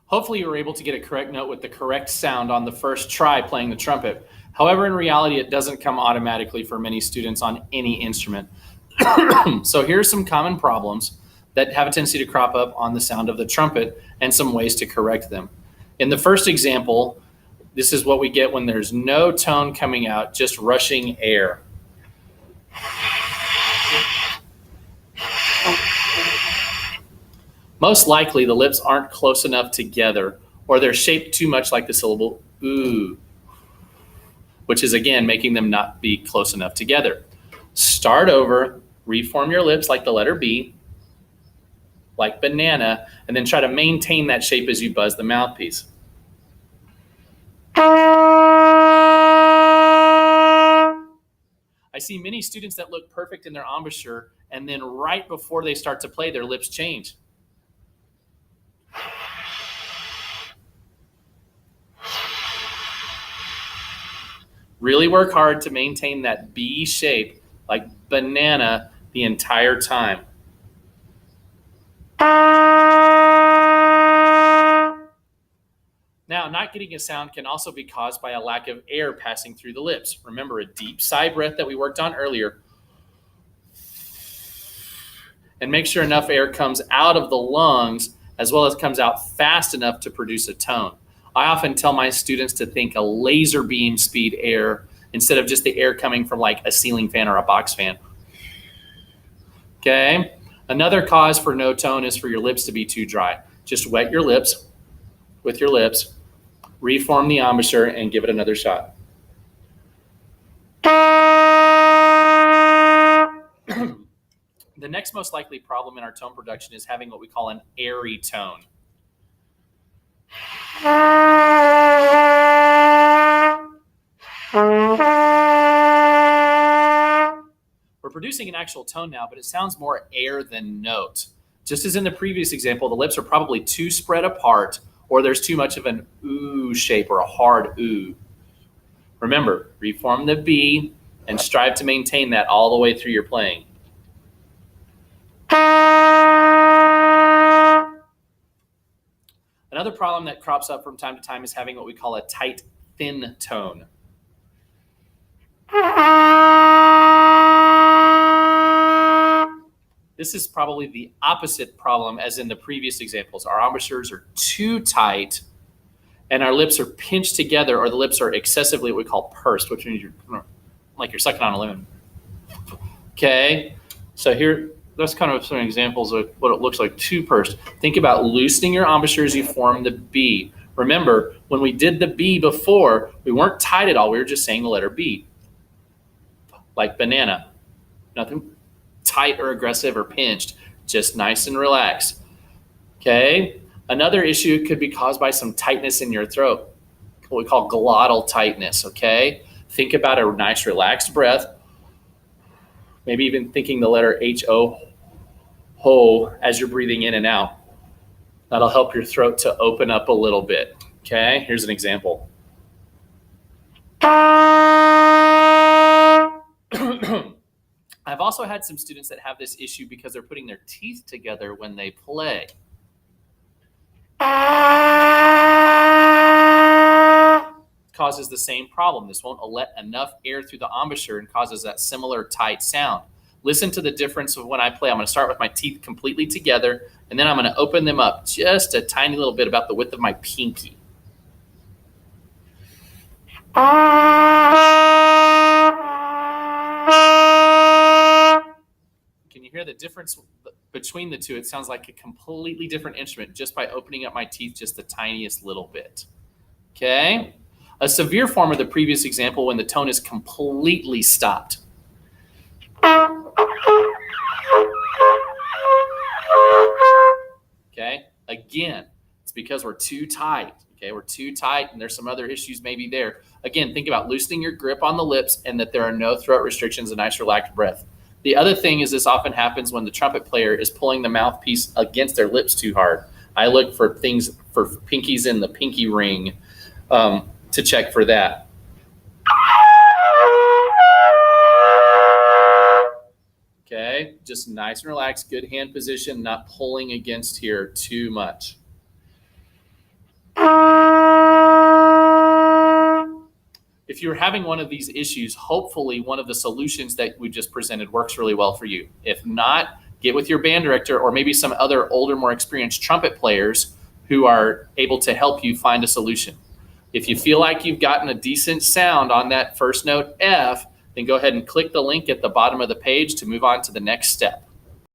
Hopefully you were able to get a correct note with the correct sound on the first try playing the trumpet. However, in reality, it doesn't come automatically for many students on any instrument. So here are some common problems that have a tendency to crop up on the sound of the trumpet and some ways to correct them. In the first example, this is what we get when there's no tone coming out, just rushing air. Most likely, the lips aren't close enough together, or they're shaped too much like the syllable ooh, which is again making them not be close enough together. Start over, reform your lips like the letter B, like banana, and then try to maintain that shape as you buzz the mouthpiece. I see many students that look perfect in their embouchure, and then right before they start to play, their lips change. Really work hard to maintain that B shape like banana the entire time. Now, not getting a sound can also be caused by a lack of air passing through the lips. Remember a deep sigh breath that we worked on earlier. And make sure enough air comes out of the lungs as well as comes out fast enough to produce a tone. I often tell my students to think a laser beam speed air instead of just the air coming from like a ceiling fan or a box fan. Okay. Another cause for no tone is for your lips to be too dry. Just wet your lips with your lips, reform the embouchure, and give it another shot. The next most likely problem in our tone production is having what we call an airy tone. We're producing an actual tone now, but it sounds more air than note. Just as in the previous example, the lips are probably too spread apart, or there's too much of an ooh shape or a hard ooh. Remember, reform the B and strive to maintain that all the way through your playing. Another problem that crops up from time to time is having what we call a tight, thin tone. This is probably the opposite problem as in the previous examples. Our embouchures are too tight and our lips are pinched together, or the lips are excessively what we call pursed, which means you're like you're sucking on a lemon. Okay, so here, that's kind of some examples of what it looks like too pursed. Think about loosening your embouchure as you form the B. Remember, when we did the B before, we weren't tight at all. We were just saying the letter B, like banana. Nothing tight or aggressive or pinched, just nice and relaxed. Okay. Another issue could be caused by some tightness in your throat, what we call glottal tightness. Okay. Think about a nice relaxed breath. Maybe even thinking the letter H-O, ho, as you're breathing in and out. That'll help your throat to open up a little bit. Okay. Here's an example. I've also had some students that have this issue because they're putting their teeth together when they play. Causes the same problem. This won't let enough air through the embouchure and causes that similar tight sound. Listen to the difference of when I play. I'm going to start with my teeth completely together, and then I'm going to open them up just a tiny little bit, about the width of my pinky. Can you hear the difference between the two? It sounds like a completely different instrument just by opening up my teeth just the tiniest little bit. Okay? A severe form of the previous example when the tone is completely stopped. Okay? Again, it's because we're too tight. Okay, we're too tight, and there's some other issues maybe there. Again, think about loosening your grip on the lips and that there are no throat restrictions, a nice relaxed breath. The other thing is this often happens when the trumpet player is pulling the mouthpiece against their lips too hard. I look for things for pinkies in the pinky ring to check for that. Okay, just nice and relaxed, good hand position, not pulling against here too much. If you're having one of these issues, hopefully one of the solutions that we just presented works really well for you. If not, get with your band director or maybe some other older, more experienced trumpet players who are able to help you find a solution. If you feel like you've gotten a decent sound on that first note F, then go ahead and click the link at the bottom of the page to move on to the next step.